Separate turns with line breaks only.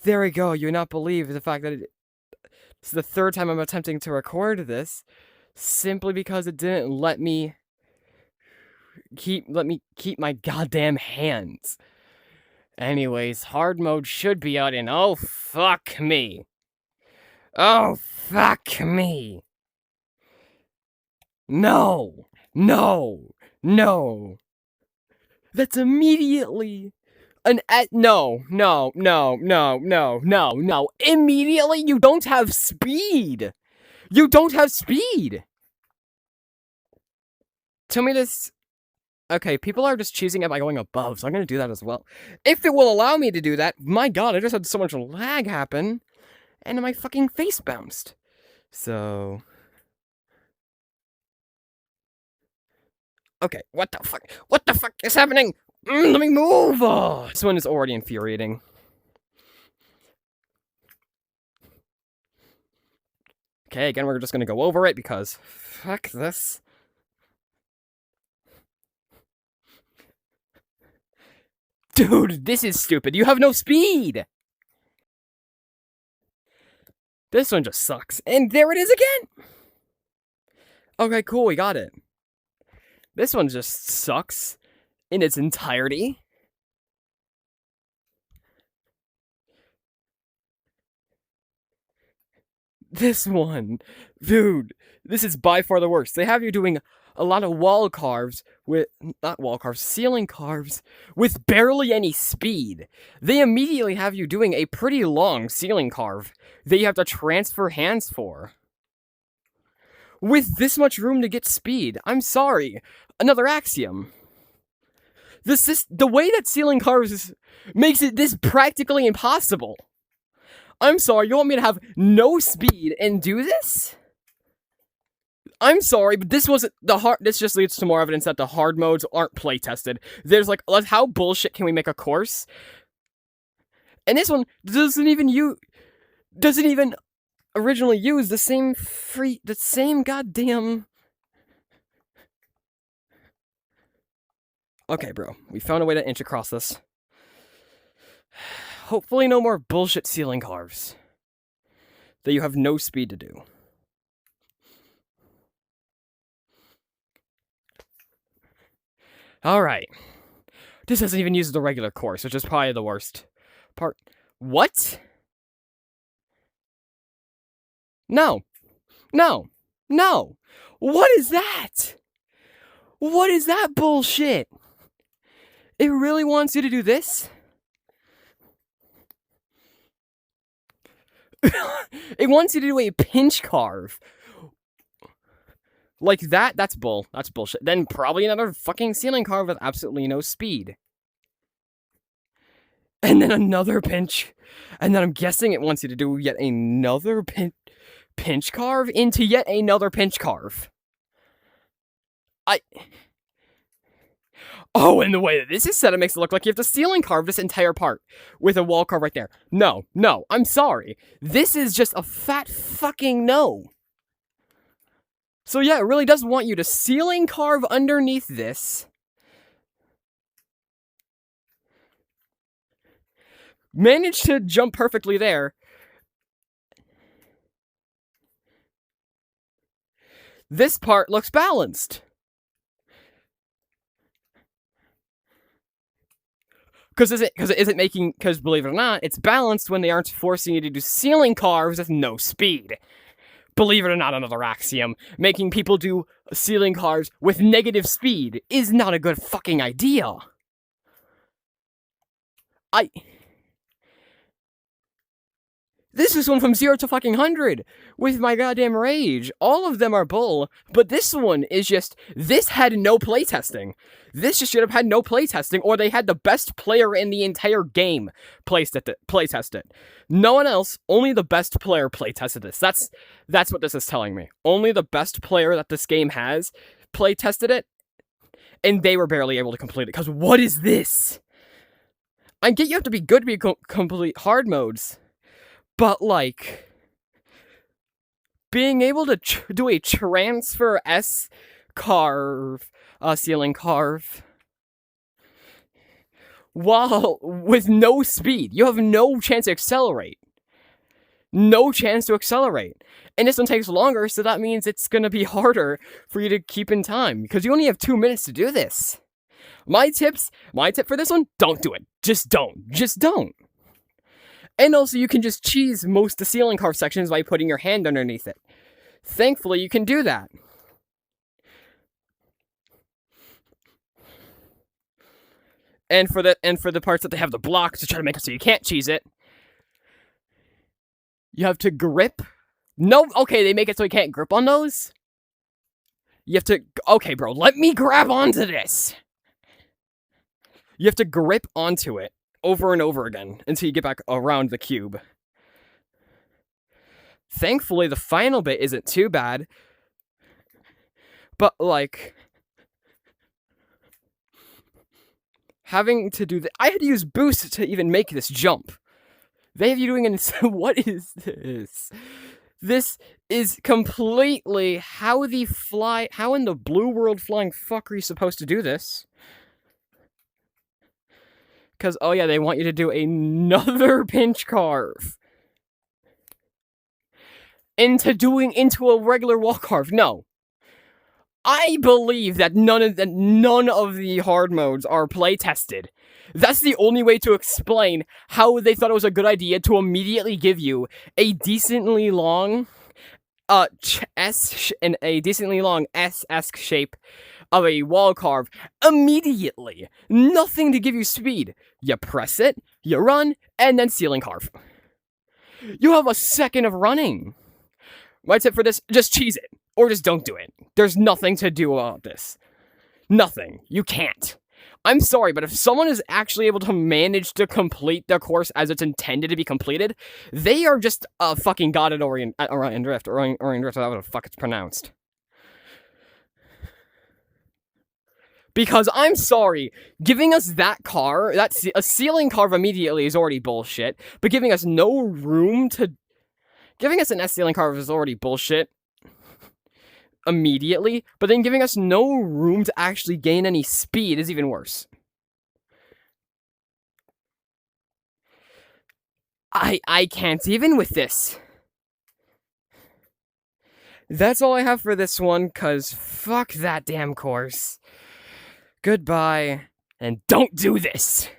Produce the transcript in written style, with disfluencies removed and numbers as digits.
There we go. You would not believe the fact that it's the third time I'm attempting to record this, simply because it didn't let me keep my goddamn hands. Anyways, hard mode should be out, and oh fuck me. Oh fuck me. No. No. No. That's immediately no. Immediately, you don't have speed. You don't have speed. Tell me this. Okay, people are just choosing it by going above, so I'm gonna do that as well. If it will allow me to do that, my god, I just had so much lag happen, and my fucking face bounced. So... Okay, what the fuck? What the fuck is happening? Let me move! Oh, this one is already infuriating. Okay, again, we're just gonna go over it because fuck this. Dude, this is stupid. You have no speed! This one just sucks. And there it is again! Okay, cool, we got it. This one just sucks in its entirety. This one, dude, this is by far the worst. They have you doing a lot of ceiling carves with barely any speed. They immediately have you doing a pretty long ceiling carve that you have to transfer hands for. With this much room to get speed, I'm sorry. Another axiom. The way that ceiling carves makes it this practically impossible. I'm sorry, you want me to have no speed and do this? I'm sorry, but this wasn't the hard. This just leads to more evidence that the hard modes aren't play tested. There's like, how bullshit can we make a course? And this one doesn't even originally use the same goddamn. Okay, bro, we found a way to inch across this. Hopefully, no more bullshit ceiling carves that you have no speed to do. Alright. This doesn't even use the regular course, which is probably the worst part. What? No. No. No. What is that? What is that bullshit? It really wants you to do this? It wants you to do a pinch carve. Like that? That's bullshit. Then probably another fucking ceiling carve with absolutely no speed. And then another pinch. And then I'm guessing it wants you to do yet another pinch carve into yet another pinch carve. Oh, and the way that this is set, it makes it look like you have to ceiling carve this entire part with a wall carve right there. No, I'm sorry. This is just a fat fucking no. So yeah, it really does want you to ceiling carve underneath this. Manage to jump perfectly there. This part looks balanced. Because believe it or not, it's balanced when they aren't forcing you to do ceiling carves with no speed. Believe it or not, another axiom. Making people do ceiling carves with negative speed is not a good fucking idea. This is one from 0 to fucking 100 with my goddamn rage. All of them are bull, but this one is just, this had no playtesting. This just should have had no playtesting, or they had the best player in the entire game playtest it. No one else, only the best player playtested this. That's what this is telling me. Only the best player that this game has playtested it, and they were barely able to complete it. Because what is this? I get you have to be good to be complete hard modes. But, like, being able to do a transfer S carve, ceiling carve, while with no speed. You have no chance to accelerate. No chance to accelerate. And this one takes longer, so that means it's gonna be harder for you to keep in time, because you only have 2 minutes to do this. My tip for this one, don't do it. Just don't. And also, you can just cheese most of the ceiling carve sections by putting your hand underneath it. Thankfully, you can do that. And for the parts that they have the blocks to try to make it so you can't cheese it, you have to grip. No, okay, they make it so you can't grip on those. You have to. Okay, bro, let me grab onto this. You have to grip onto it over and over again until you get back around the cube. Thankfully, the final bit isn't too bad. But, like, having to do that, I had to use boost to even make this jump. They have you doing an. What is this? This is completely how in the blue world flying fuck are you supposed to do this? Because, oh yeah, they want you to do another pinch carve. Into a regular wall carve. No. I believe that none of the hard modes are play tested. That's the only way to explain how they thought it was a good idea to immediately give you a decently long S-esque shape of a wall carve immediately. Nothing to give you speed. You press it, you run, and then ceiling carve. You have a second of running. My tip for this, just cheese it. Or just don't do it. There's nothing to do about this. Nothing. You can't. I'm sorry, but if someone is actually able to manage to complete the course as it's intended to be completed, they are just a fucking god at Orion Drift. Orion Drift, however the fuck it's pronounced. Because I'm sorry, giving us that car, a ceiling carve immediately is already bullshit, but giving us no room to... Giving us an S ceiling carve is already bullshit immediately, but then giving us no room to actually gain any speed is even worse. I can't even with this. That's all I have for this one, cause fuck that damn course. Goodbye, and don't do this!